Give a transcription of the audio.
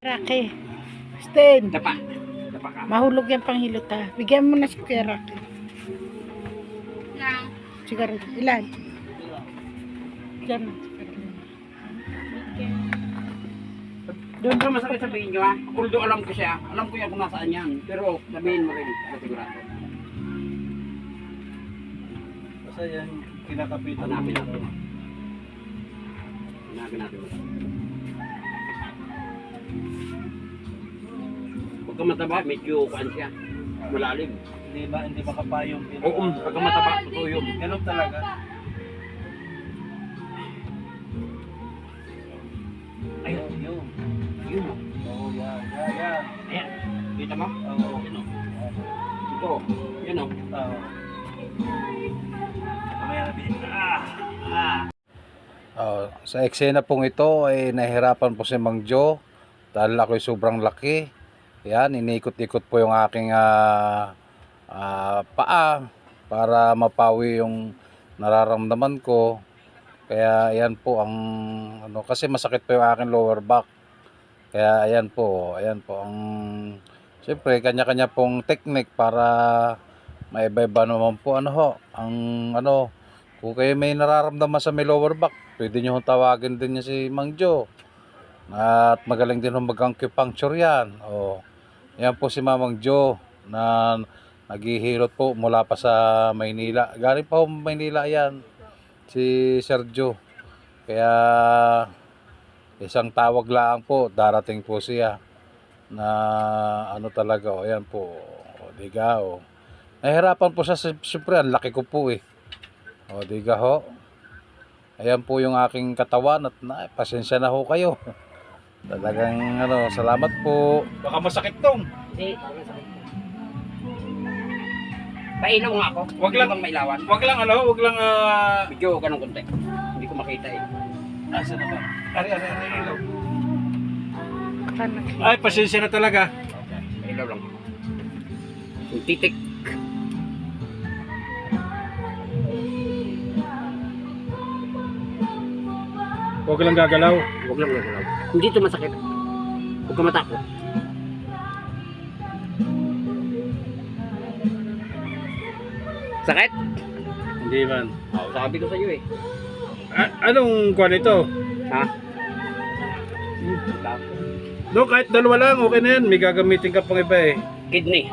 Rocky. Stain. Dapa. Dapa ka. Mahulog yan panghilot ha. Bigyan mo na si Kuya Rocky. Lang. Siguro. Ilan? Diyan. Doon sa masakit sabihin nyo ha. Although alam ko siya. Alam ko yan kung nasaan yan. Pero sabihin mo rin. Sigurado. Basta yan, kinakapitan. Hanapin natin. Hanapin natin. Pagka mataba, medyo kuan siya. Malalim. Hindi makapayong. Oo, pagka mataba, totoo yun. Ganun talaga. Ayun, Yun. yun. Oo, yan. Ayan. Kita mo? Oo. Yun o. Ito. Yun o. Oo. Mamaya na bilhin. Sa eksena pong ito ay nahihirapan po si Mang Joe dahil ako'y sobrang laki. Yan, inikot-ikot po yung aking paa para mapawi yung nararamdaman ko. Kaya ayan po ang kasi masakit po yung aking lower back. Kaya ayan po ang siyempre kanya-kanya pong technique para maiba-iba naman po ang kung kayo may nararamdaman sa may lower back, pwede nyo tawagin din niya si Mang Joe. At magaling din mag-acupuncture yan. Yan po si Mamang Joe na naghihilot po mula pa sa Maynila. Galing pa po Maynila yan, si Sergio. Kaya isang tawag lang po, darating po siya na talaga. Ayan po, diga o. Nahihirapan po siya, siyempre ang laki ko po eh. Diga ho. Ayan po yung aking katawan at pasensya na ho kayo. Talagang salamat po. Baka masakit tong. Eh, pailaw nga ako. Wag lang. Bang mailawan. Wag lang Medyo ganun konti. Hindi ko makita eh. Asa na ba? Ari, ilaw. Paano? Ay, pasensya na talaga. Okay. Pailaw lang. Yung titik. Wag lang gagalaw. Huwag lang gagalaw. Hindi ito masakit. Huwag ka matakot. Sakit? Hindi man. Sabi ko sa iyo eh. Anong kuha nito? Ha? No, kahit dalawa lang, okay na yan. May gagamitin ka pang iba eh. Kidney.